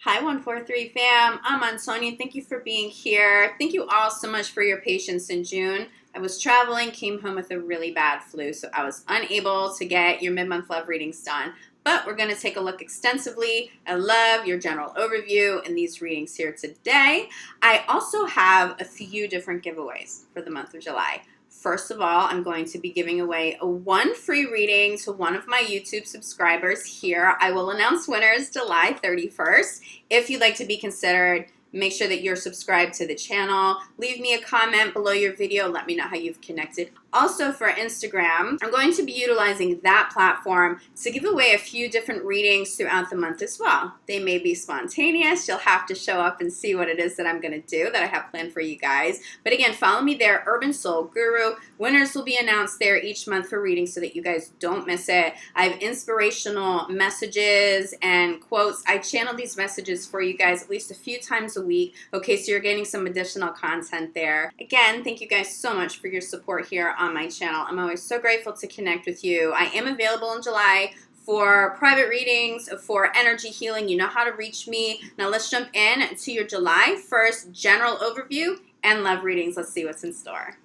Hi, 143 fam. I'm Antonia. Thank you for being here. Thank you all so much for your patience in June. I was traveling, came home with a really bad flu, so I was unable to get your mid-month love readings done. But we're going to take a look extensively at love, your general overview, in these readings here today. I also have a few different giveaways for the month of July. First of all, I'm going to be giving away one free reading to one of my YouTube subscribers here. I will announce winners July 31st. If you'd like to be considered, make sure that you're subscribed to the channel. Leave me a comment below your video. Let me know how you've connected. Also for Instagram, I'm going to be utilizing that platform to give away a few different readings throughout the month as well. They may be spontaneous. You'll have to show up and see what it is that I'm going to do that I have planned for you guys. But again, follow me there, Urban Soul Guru. Winners will be announced there each month for readings so that you guys don't miss it. I have inspirational messages and quotes. I channel these messages for you guys at least a few times a week. Okay, so you're getting some additional content there. Again, thank you guys so much for your support here on my channel. I'm always so grateful to connect with you. I am available in July for private readings, for energy healing. You know how to reach me. Now let's jump in to your July 1st general overview and love readings. Let's see what's in store.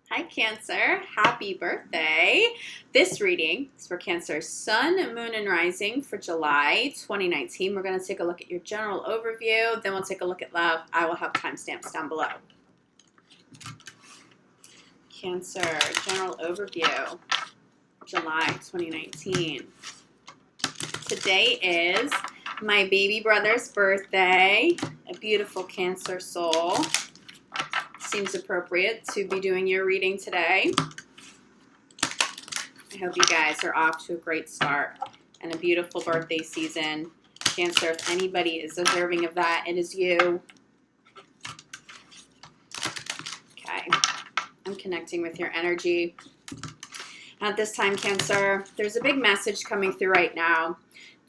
Hi, Cancer. Happy birthday. This reading is for Cancer Sun, Moon, and Rising for July 2019. We're going to take a look at your general overview. Then we'll take a look at love. I will have timestamps down below. Cancer, general overview, July 2019. Today is my baby brother's birthday, a beautiful Cancer soul. Seems appropriate to be doing your reading today. I hope you guys are off to a great start and a beautiful birthday season. Cancer, if anybody is deserving of that, it is you. Okay. I'm connecting with your energy. At this time, Cancer, there's a big message coming through right now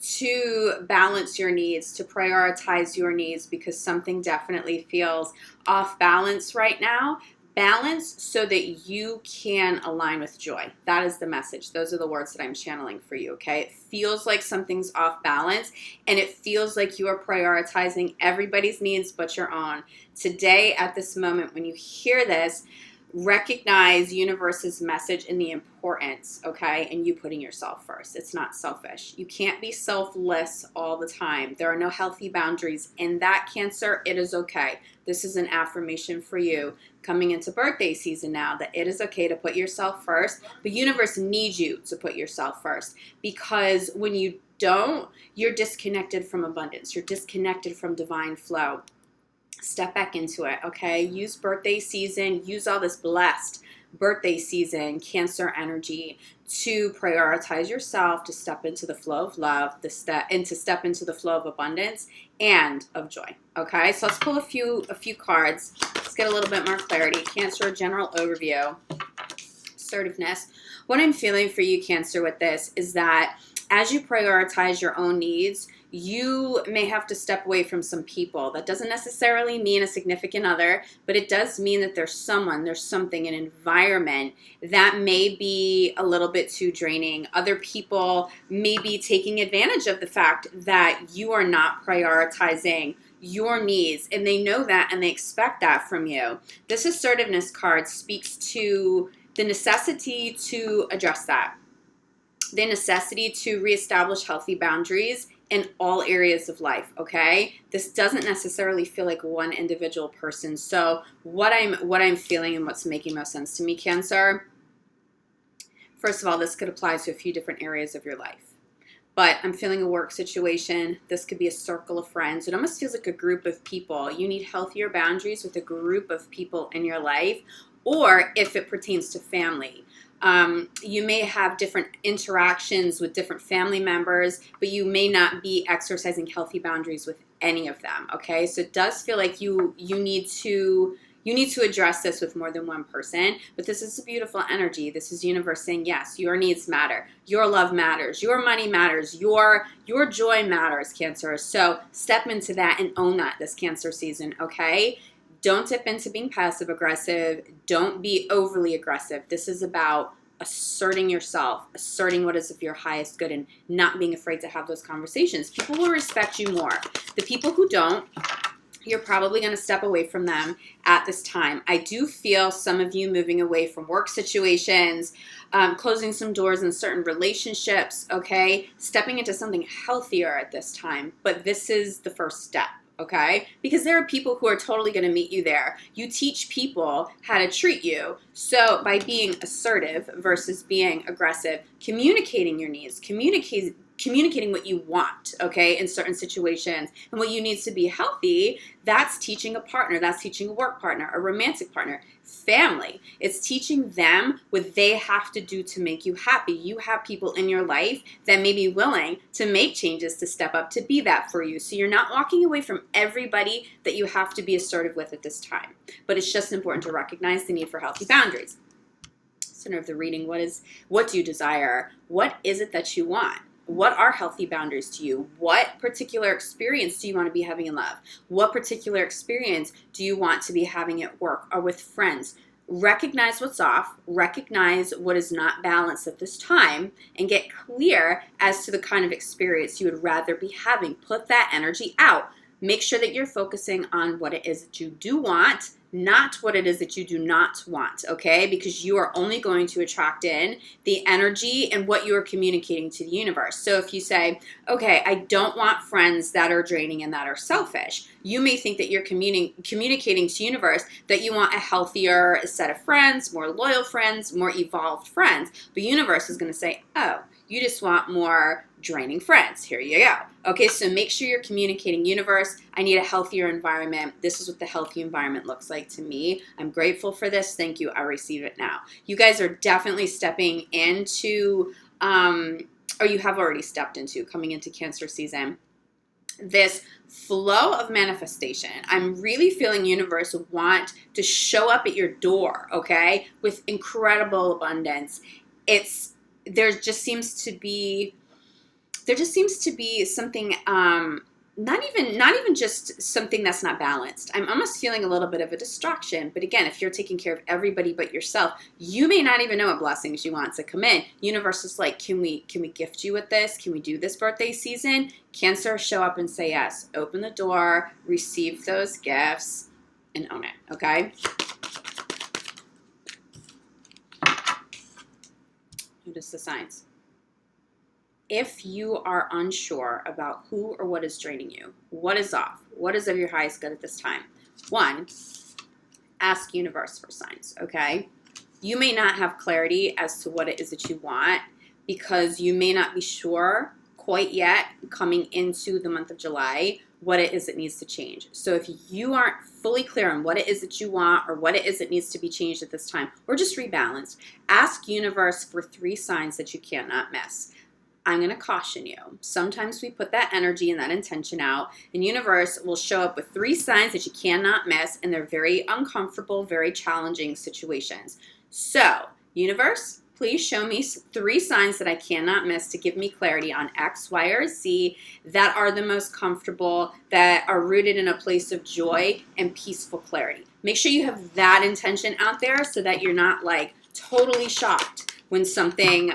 to balance your needs, to prioritize your needs, because something definitely feels off balance right now. Balance so that you can align with joy. That is the message. Those are the words that I'm channeling for you, okay? It feels like something's off balance, and it feels like you are prioritizing everybody's needs but your own. Today, at this moment, when you hear this, recognize universe's message and the importance, okay, and you putting yourself first. It's not selfish. You can't be selfless all the time. There are no healthy boundaries in that, Cancer. It is okay. This is an affirmation for you coming into birthday season now, that it is okay to put yourself first. The universe needs you to put yourself first, because when you don't, you're disconnected from abundance. You're disconnected from divine flow. Step back into it, okay? Use birthday season, use all this blessed birthday season, Cancer energy, to prioritize yourself, to step into the flow of love, to step into the flow of abundance and of joy, okay? So let's pull a few cards. Let's get a little bit more clarity. Cancer, general overview, assertiveness. What I'm feeling for you, Cancer, with this is that as you prioritize your own needs, you may have to step away from some people. That doesn't necessarily mean a significant other, but it does mean that there's someone, there's something, an environment that may be a little bit too draining. Other people may be taking advantage of the fact that you are not prioritizing your needs, and they know that and they expect that from you. This assertiveness card speaks to the necessity to address that, the necessity to reestablish healthy boundaries in all areas of life, okay? This doesn't necessarily feel like one individual person. So what I'm feeling and what's making most sense to me, Cancer, first of all, this could apply to a few different areas of your life. But I'm feeling a work situation. This could be a circle of friends. It almost feels like a group of people. You need healthier boundaries with a group of people in your life, or if it pertains to family. You may have different interactions with different family members, but you may not be exercising healthy boundaries with any of them, okay? So it does feel like you need to address this with more than one person, but this is a beautiful energy. This is universe saying, yes, your needs matter. Your love matters. Your money matters. Your joy matters, Cancer. So step into that and own that this Cancer season, okay? Don't dip into being passive aggressive. Don't be overly aggressive. This is about asserting yourself, asserting what is of your highest good, and not being afraid to have those conversations. People will respect you more. The people who don't, you're probably going to step away from them at this time. I do feel some of you moving away from work situations, closing some doors in certain relationships, okay? Stepping into something healthier at this time. But this is the first step, okay? Because there are people who are totally going to meet you there. You teach people how to treat you. So by being assertive versus being aggressive, communicating your needs, communicating what you want, okay, in certain situations, and what you need to be healthy, that's teaching a partner, that's teaching a work partner, a romantic partner, family. It's teaching them what they have to do to make you happy. You have people in your life that may be willing to make changes to step up to be that for you. So you're not walking away from everybody that you have to be assertive with at this time. But it's just important to recognize the need for healthy boundaries. Center of the reading, what do you desire? What is it that you want? What are healthy boundaries to you? What particular experience do you want to be having in love? What particular experience do you want to be having at work or with friends? Recognize what's off, recognize what is not balanced at this time, and get clear as to the kind of experience you would rather be having. Put that energy out. Make sure that you're focusing on what it is that you do want, not what it is that you do not want, okay? Because you are only going to attract in the energy and what you are communicating to the universe. So if you say, okay, I don't want friends that are draining and that are selfish, you may think that you're communicating to the universe that you want a healthier set of friends, more loyal friends, more evolved friends. The universe is going to say, oh, you just want more draining friends. Here you go. Okay, so make sure you're communicating, universe, I need a healthier environment. This is what the healthy environment looks like to me. I'm grateful for this. Thank you. I receive it now. You guys are definitely stepping into, or you have already stepped into, coming into Cancer season, this flow of manifestation. I'm really feeling universe want to show up at your door, okay, with incredible abundance. There just seems to be something, not even just something that's not balanced. I'm almost feeling a little bit of a distraction. But again, if you're taking care of everybody but yourself, you may not even know what blessings you want to come in. Universe is like, can we gift you with this? Can we do this birthday season? Cancer, show up and say yes. Open the door, receive those gifts, and own it, okay? Notice the signs. If you are unsure about who or what is draining you, what is off, what is of your highest good at this time, one, ask universe for signs, okay? You may not have clarity as to what it is that you want because you may not be sure quite yet coming into the month of July what it is that needs to change. So if you aren't fully clear on what it is that you want or what it is that needs to be changed at this time, or just rebalanced, ask universe for 3 signs that you cannot miss. I'm going to caution you. Sometimes we put that energy and that intention out, and universe will show up with 3 signs that you cannot miss, and they're very uncomfortable, very challenging situations. So, universe, please show me 3 signs that I cannot miss to give me clarity on X, Y, or Z that are the most comfortable, that are rooted in a place of joy and peaceful clarity. Make sure you have that intention out there so that you're not like totally shocked when something,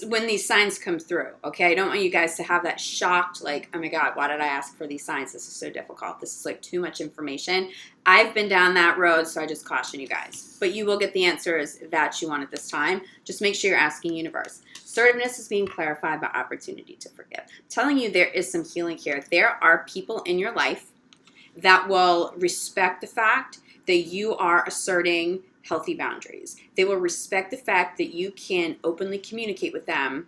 when these signs come through, okay? I don't want you guys to have that shocked, like, oh my God, why did I ask for these signs? This is so difficult. This is like too much information. I've been down that road, so I just caution you guys. But you will get the answers that you want at this time. Just make sure you're asking universe. Assertiveness is being clarified by opportunity to forgive. I'm telling you, there is some healing here. There are people in your life that will respect the fact that you are asserting healthy boundaries. They will respect the fact that you can openly communicate with them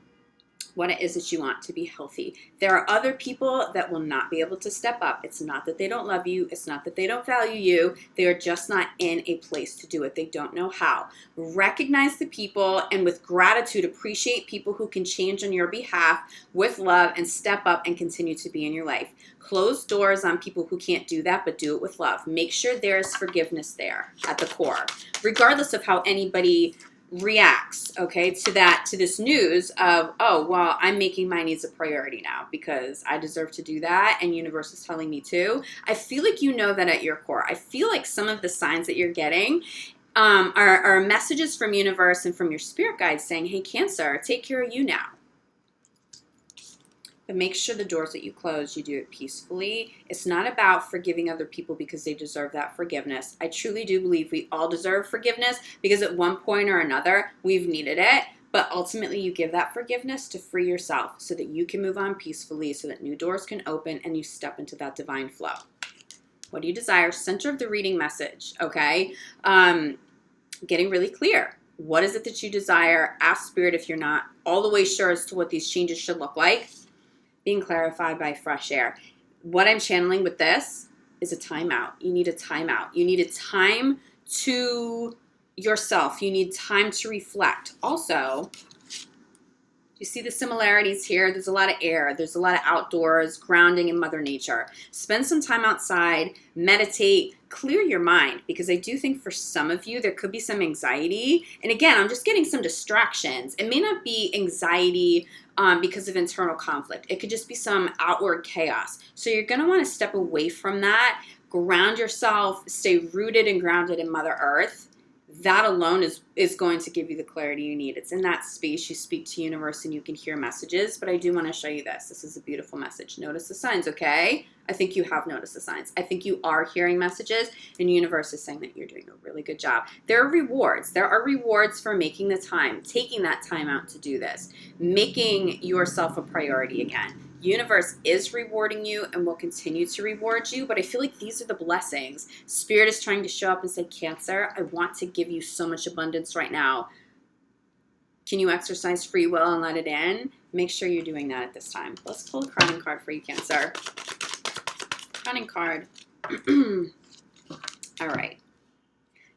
what it is that you want to be healthy. There are other people that will not be able to step up. It's not that they don't love you. It's not that they don't value you. They are just not in a place to do it. They don't know how. Recognize the people and with gratitude appreciate people who can change on your behalf with love and step up and continue to be in your life. Close doors on people who can't do that, but do it with love. Make sure there's forgiveness there at the core, regardless of how anybody reacts, okay, to this news of, oh, well, I'm making my needs a priority now because I deserve to do that and universe is telling me to. I feel like you know that at your core. I feel like some of the signs that you're getting are messages from universe and from your spirit guides saying, hey, Cancer, take care of you now. But make sure the doors that you close, you do it peacefully. It's not about forgiving other people because they deserve that forgiveness. I truly do believe we all deserve forgiveness because at one point or another, we've needed it. But ultimately, you give that forgiveness to free yourself so that you can move on peacefully, so that new doors can open and you step into that divine flow. What do you desire? Center of the reading message, okay? Getting really clear. What is it that you desire? Ask Spirit if you're not all the way sure as to what these changes should look like. Being clarified by fresh air. What I'm channeling with this is a timeout. You need a timeout. You need a time to yourself. You need time to reflect. Also, you see the similarities here? There's a lot of air. There's a lot of outdoors, grounding in Mother Nature. Spend some time outside, meditate, clear your mind, because I do think for some of you, there could be some anxiety. And again, I'm just getting some distractions. It may not be anxiety because of internal conflict. It could just be some outward chaos. So you're going to want to step away from that, ground yourself, stay rooted and grounded in Mother Earth. That alone is going to give you the clarity you need. It's in that space you speak to universe and you can hear messages. But I do want to show you this. This is a beautiful message. Notice the signs, okay? I think you have noticed the signs. I think you are hearing messages, and universe is saying that you're doing a really good job. There are rewards. There are rewards for making the time, taking that time out to do this, making yourself a priority again. Universe is rewarding you and will continue to reward you, but I feel like these are the blessings. Spirit is trying to show up and say, Cancer, I want to give you so much abundance right now. Can you exercise free will and let it in? Make sure you're doing that at this time. Let's pull a crowning card for you, Cancer. Crowning card. All right.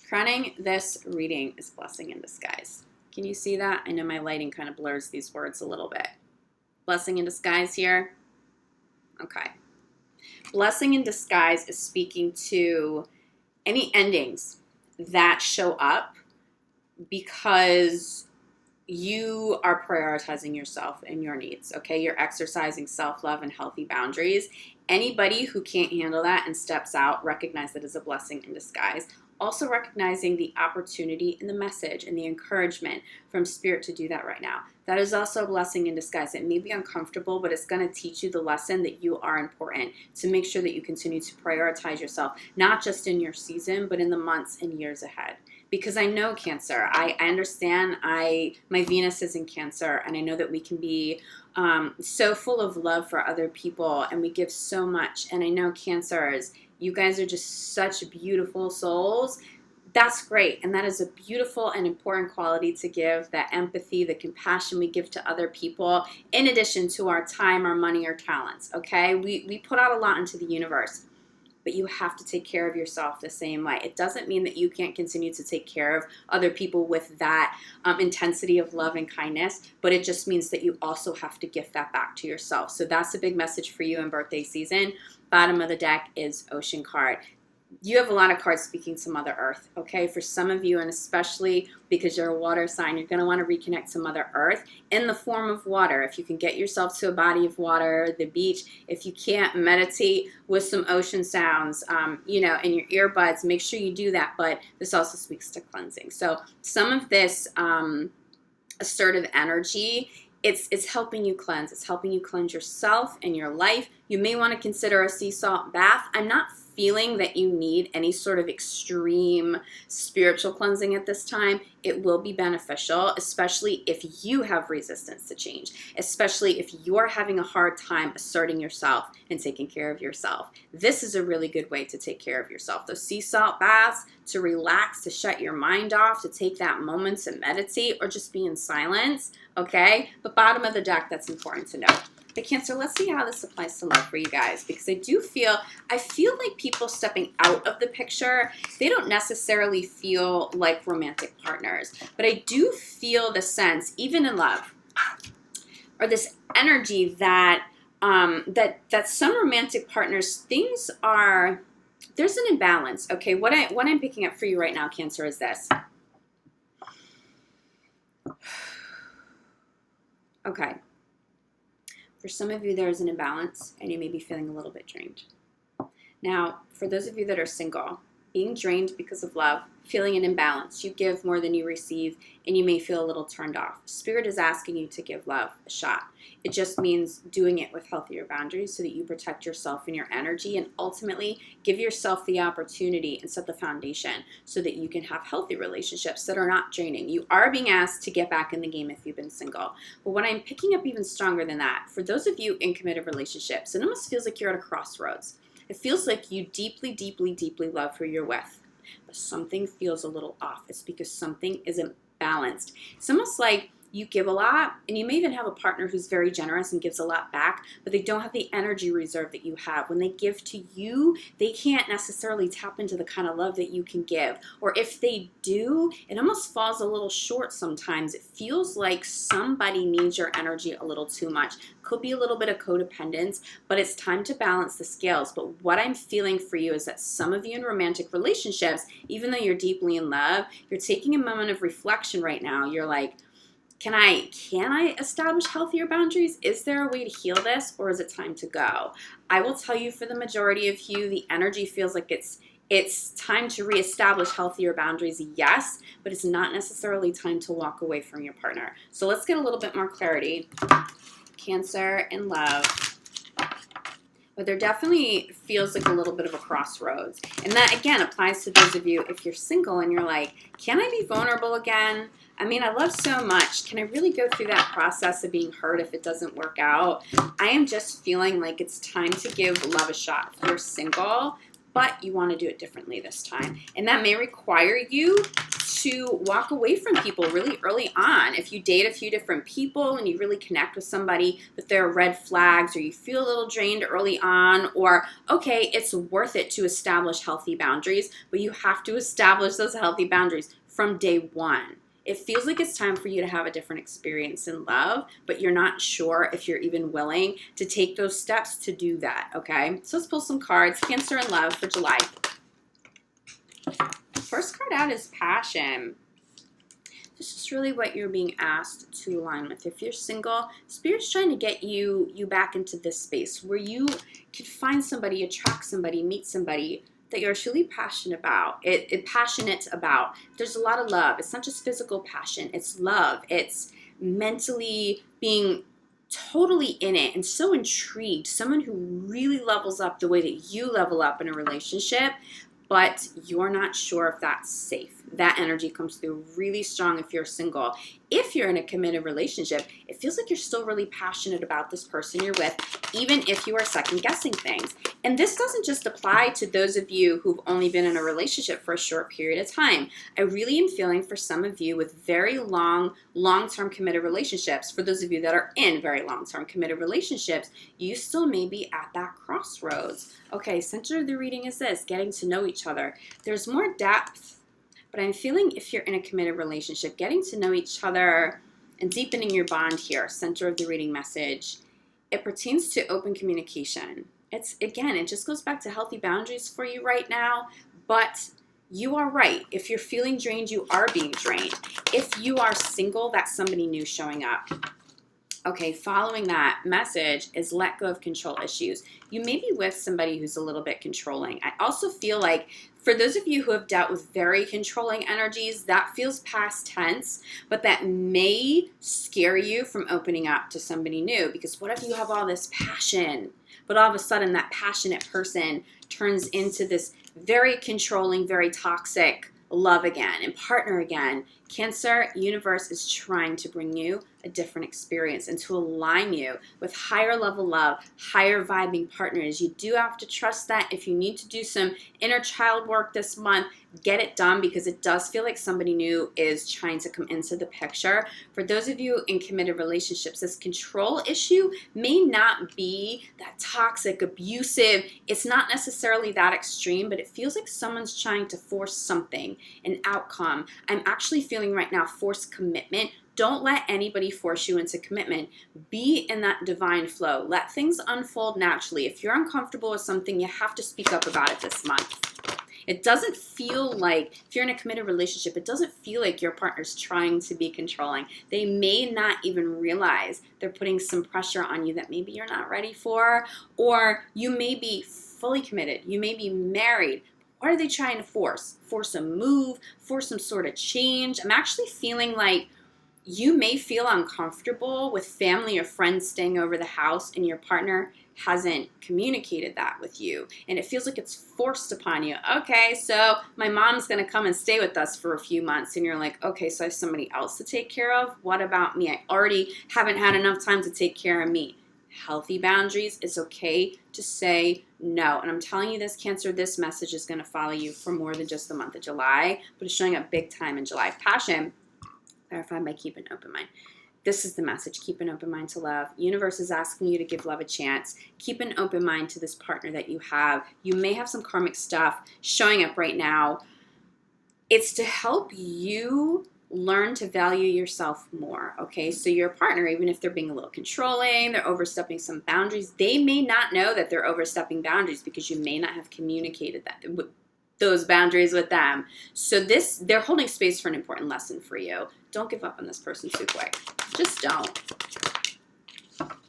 Crowning this reading is blessing in disguise. Can you see that? I know my lighting kind of blurs these words a little bit. Blessing in disguise here. Okay. Blessing in disguise is speaking to any endings that show up because you are prioritizing yourself and your needs, okay? You're exercising self-love and healthy boundaries. Anybody who can't handle that and steps out, recognize that as a blessing in disguise. Also recognizing the opportunity and the message and the encouragement from Spirit to do that right now. That is also a blessing in disguise. It may be uncomfortable, but it's going to teach you the lesson that you are important, to make sure that you continue to prioritize yourself, not just in your season, but in the months and years ahead. Because I know, Cancer, I understand, my Venus is in Cancer, and I know that we can be so full of love for other people, and we give so much. And I know, Cancers, you guys are just such beautiful souls. That's great. And that is a beautiful and important quality to give, that empathy, the compassion we give to other people, in addition to our time, our money, our talents, okay? We put out a lot into the universe, but you have to take care of yourself the same way. It doesn't mean that you can't continue to take care of other people with that intensity of love and kindness, but it just means that you also have to gift that back to yourself. So that's a big message for you in birthday season. Bottom of the deck is Ocean card. You have a lot of cards speaking to Mother Earth, okay? For some of you, and especially because you're a water sign, you're going to want to reconnect to Mother Earth in the form of water. If you can get yourself to a body of water, the beach, if you can't, meditate with some ocean sounds, in your earbuds, make sure you do that. But this also speaks to cleansing. So some of this assertive energy, it's helping you cleanse. It's helping you cleanse yourself and your life. You may want to consider a sea salt bath. I'm not feeling that you need any sort of extreme spiritual cleansing at this time. It will be beneficial, especially if you have resistance to change, especially if you're having a hard time asserting yourself and taking care of yourself. This is a really good way to take care of yourself. Those sea salt baths, to relax, to shut your mind off, to take that moment to meditate or just be in silence, okay? But bottom of the deck, that's important to know. But Cancer, let's see how this applies to love for you guys, because I feel like people stepping out of the picture, they don't necessarily feel like romantic partners, but I do feel the sense, even in love, or this energy that that some romantic partners, there's an imbalance. Okay, what I'm picking up for you right now, Cancer, is this. Okay. For some of you, there's an imbalance, and you may be feeling a little bit drained. Now, for those of you that are single, being drained because of love, feeling an imbalance. You give more than you receive, and you may feel a little turned off. Spirit is asking you to give love a shot. It just means doing it with healthier boundaries so that you protect yourself and your energy, and ultimately give yourself the opportunity and set the foundation so that you can have healthy relationships that are not draining. You are being asked to get back in the game if you've been single. But what I'm picking up even stronger than that, for those of you in committed relationships, it almost feels like you're at a crossroads. It feels like you deeply, deeply, deeply love who you're with, but something feels a little off. It's because something isn't balanced. It's almost like you give a lot, and you may even have a partner who's very generous and gives a lot back, but they don't have the energy reserve that you have. When they give to you, they can't necessarily tap into the kind of love that you can give. Or if they do, it almost falls a little short sometimes. It feels like somebody needs your energy a little too much. Could be a little bit of codependence, but it's time to balance the scales. But what I'm feeling for you is that some of you in romantic relationships, even though you're deeply in love, you're taking a moment of reflection right now. You're like, can I establish healthier boundaries? Is there a way to heal this, or is it time to go? I will tell you, for the majority of you, the energy feels like it's time to reestablish healthier boundaries, yes, but it's not necessarily time to walk away from your partner. So let's get a little bit more clarity. Cancer and love. But there definitely feels like a little bit of a crossroads. And that, again, applies to those of you, if you're single and you're like, can I be vulnerable again? I mean, I love so much. Can I really go through that process of being hurt if it doesn't work out? I am just feeling like it's time to give love a shot. If you're single, but you want to do it differently this time. And that may require you to walk away from people really early on. If you date a few different people and you really connect with somebody, but there are red flags, or you feel a little drained early on, or, okay, it's worth it to establish healthy boundaries, but you have to establish those healthy boundaries from day one. It feels like it's time for you to have a different experience in love, but you're not sure if you're even willing to take those steps to do that, okay? So let's pull some cards. Cancer and love for July. First card out is passion. This is really what you're being asked to align with. If you're single, Spirit's trying to get you back into this space where you can find somebody, attract somebody, meet somebody that you're truly passionate about. Passionate about. There's a lot of love. It's not just physical passion. It's love. It's mentally being totally in it and so intrigued. Someone who really levels up the way that you level up in a relationship, but you're not sure if that's safe. That energy comes through really strong if you're single. If you're in a committed relationship, it feels like you're still really passionate about this person you're with, even if you are second guessing things. And this doesn't just apply to those of you who've only been in a relationship for a short period of time. I really am feeling for some of you with very long-term committed relationships. For those of you that are in very long-term committed relationships, you still may be at that crossroads. Okay, center of the reading is this, getting to know each other. There's more depth. But I'm feeling if you're in a committed relationship, getting to know each other and deepening your bond here, center of the reading message, it pertains to open communication. Again, it just goes back to healthy boundaries for you right now, but you are right. If you're feeling drained, you are being drained. If you are single, that's somebody new showing up. Okay, following that message is let go of control issues. You may be with somebody who's a little bit controlling. I also feel like for those of you who have dealt with very controlling energies, that feels past tense, but that may scare you from opening up to somebody new, because what if you have all this passion, but all of a sudden that passionate person turns into this very controlling, very toxic love again and partner again. Cancer, universe is trying to bring you a different experience and to align you with higher level love, higher vibing partners. You do have to trust that. If you need to do some inner child work this month, get it done, because it does feel like somebody new is trying to come into the picture. For those of you in committed relationships, this control issue may not be that toxic, abusive. It's not necessarily that extreme, but it feels like someone's trying to force something, an outcome. I'm actually feeling right now forced commitment. Don't let anybody force you into commitment. Be in that divine flow. Let things unfold naturally. If you're uncomfortable with something, you have to speak up about it this month. It doesn't feel like, if you're in a committed relationship, it doesn't feel like your partner's trying to be controlling. They may not even realize they're putting some pressure on you that maybe you're not ready for, or you may be fully committed. You may be married. What are they trying to force? Force a move, force some sort of change. I'm actually feeling like you may feel uncomfortable with family or friends staying over the house and your partner hasn't communicated that with you. And it feels like it's forced upon you. Okay, so my mom's going to come and stay with us for a few months. And you're like, okay, so I have somebody else to take care of? What about me? I already haven't had enough time to take care of me. Healthy boundaries. It's okay to say no. And I'm telling you this, Cancer, this message is going to follow you for more than just the month of July, but it's showing up big time in July. Passion. Clarified by keep an open mind. This is the message. Keep an open mind to love. Universe is asking you to give love a chance. Keep an open mind to this partner that you have. You may have some karmic stuff showing up right now. It's to help you learn to value yourself more, okay? So your partner, even if they're being a little controlling, they're overstepping some boundaries, they may not know that they're overstepping boundaries because you may not have communicated those boundaries with them. So they're holding space for an important lesson for you. Don't give up on this person too quick. Just don't.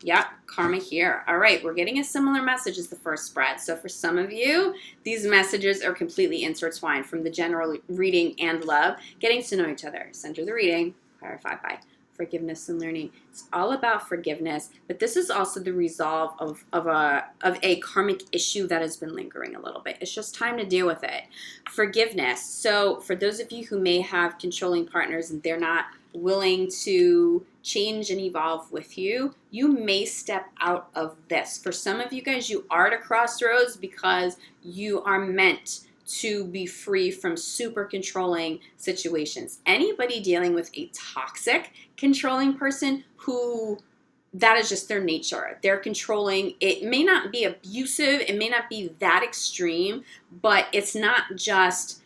Yep, karma here. All right, we're getting a similar message as the first spread. So for some of you, these messages are completely intertwined from the general reading and love, getting to know each other. Center the reading, clarified by forgiveness and learning. It's all about forgiveness, but this is also the resolve of a karmic issue that has been lingering a little bit. It's just time to deal with it. Forgiveness. So for those of you who may have controlling partners and they're not willing to change and evolve with you, you may step out of this. For some of you guys, you are at a crossroads because you are meant to be free from super controlling situations. Anybody dealing with a toxic controlling person who that is just their nature. They're controlling. It may not be abusive. It may not be that extreme, but it's not just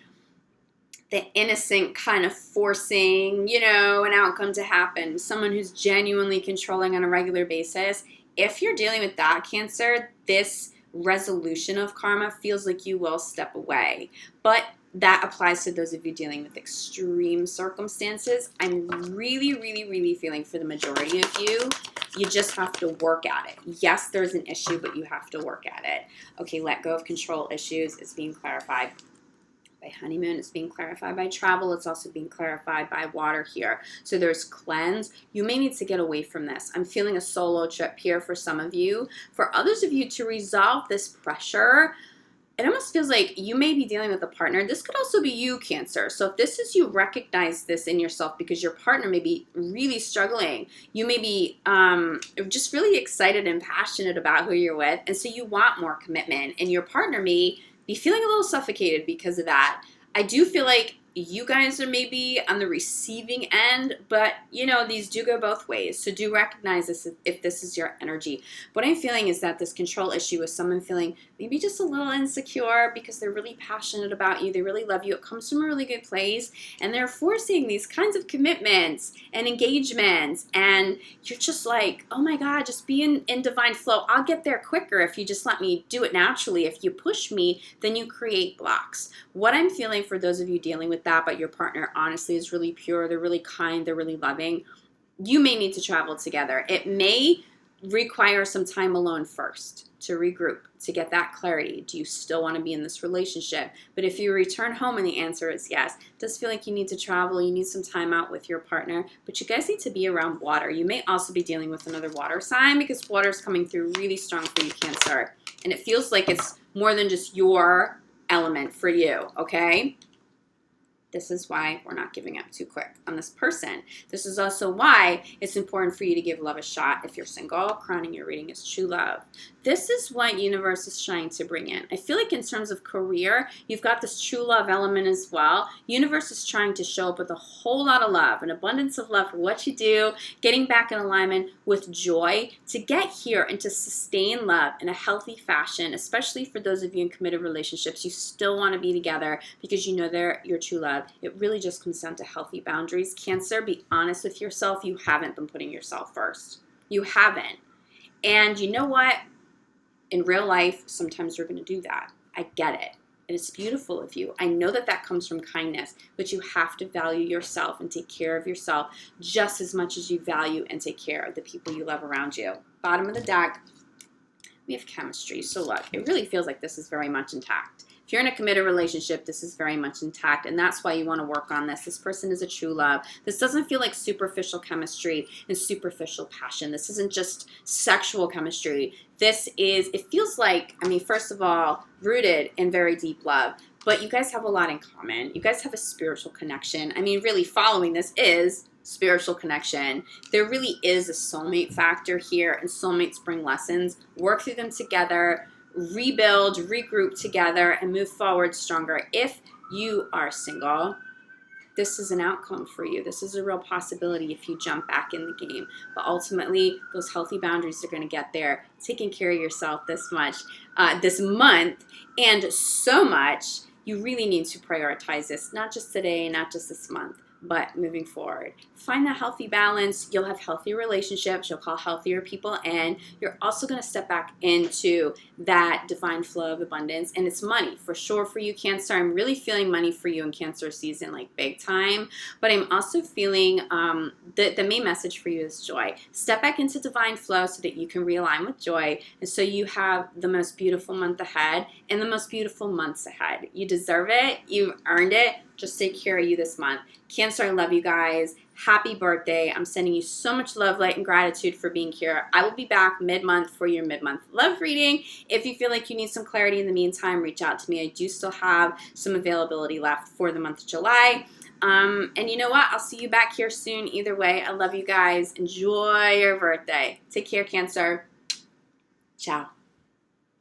the innocent kind of forcing, an outcome to happen. Someone who's genuinely controlling on a regular basis. If you're dealing with that, Cancer, this resolution of karma feels like you will step away. But that applies to those of you dealing with extreme circumstances. I'm really, really, really feeling for the majority of you, you just have to work at it. Yes, there's an issue, but you have to work at it. Okay, let go of control issues is being clarified by honeymoon. It's being clarified by travel. It's also being clarified by water here. So there's cleanse. You may need to get away from this. I'm feeling a solo trip here for some of you. For others of you, to resolve this pressure, it almost feels like you may be dealing with a partner. This could also be you, Cancer. So if this is you, recognize this in yourself because your partner may be really struggling. You may be just really excited and passionate about who you're with. And so you want more commitment. And your partner may be feeling a little suffocated because of that. I do feel like you guys are maybe on the receiving end, but these do go both ways. So do recognize this if this is your energy. What I'm feeling is that this control issue is someone feeling maybe just a little insecure because they're really passionate about you. They really love you. It comes from a really good place and they're forcing these kinds of commitments and engagements. And you're just like, oh my God, just be in divine flow. I'll get there quicker if you just let me do it naturally. If you push me, then you create blocks. What I'm feeling for those of you dealing with that, but your partner honestly is really pure, they're really kind, they're really loving, you may need to travel together. It may require some time alone first to regroup, to get that clarity. Do you still want to be in this relationship? But if you return home and the answer is yes, it does feel like you need to travel, you need some time out with your partner, but you guys need to be around water. You may also be dealing with another water sign because water is coming through really strong for you, Cancer. And it feels like it's more than just your element for you, okay? This is why we're not giving up too quick on this person. This is also why it's important for you to give love a shot. If you're single, crowning your reading is true love. This is what universe is trying to bring in. I feel like in terms of career, you've got this true love element as well. Universe is trying to show up with a whole lot of love, an abundance of love for what you do, getting back in alignment with joy to get here and to sustain love in a healthy fashion, especially for those of you in committed relationships. You still want to be together because you know they're your true love. It really just comes down to healthy boundaries. Cancer, be honest with yourself. You haven't been putting yourself first. You haven't. And you know what? In real life, sometimes you're going to do that. I get it. And it's beautiful of you. I know that that comes from kindness, but you have to value yourself and take care of yourself just as much as you value and take care of the people you love around you. Bottom of the deck, we have chemistry. So look, it really feels like this is very much intact. If you're in a committed relationship, this is very much intact, and that's why you want to work on this. This person is a true love. This doesn't feel like superficial chemistry and superficial passion. This isn't just sexual chemistry. This is, it feels like, I mean, first of all, rooted in very deep love, but you guys have a lot in common. You guys have a spiritual connection. I mean, really following this is spiritual connection. There really is a soulmate factor here, and soulmates bring lessons. Work through them together, rebuild, regroup together, and move forward stronger. If you are single, this is an outcome for you. This is a real possibility if you jump back in the game. But ultimately, those healthy boundaries are going to get there. Taking care of yourself this month, and so much. You really need to prioritize this, not just today, not just this month, but moving forward. Find that healthy balance. You'll have healthier relationships. You'll call healthier people in. You're also going to step back into that divine flow of abundance. And it's money for sure for you, Cancer. I'm really feeling money for you in Cancer season, like big time. But I'm also feeling the main message for you is joy. Step back into divine flow so that you can realign with joy. And so you have the most beautiful month ahead and the most beautiful months ahead. You deserve it. You've earned it. Just take care of you this month. Cancer, I love you guys. Happy birthday. I'm sending you so much love, light, and gratitude for being here. I will be back mid-month for your mid-month love reading. If you feel like you need some clarity in the meantime, reach out to me. I do still have some availability left for the month of July. And you know what? I'll see you back here soon. Either way, I love you guys. Enjoy your birthday. Take care, Cancer. Ciao.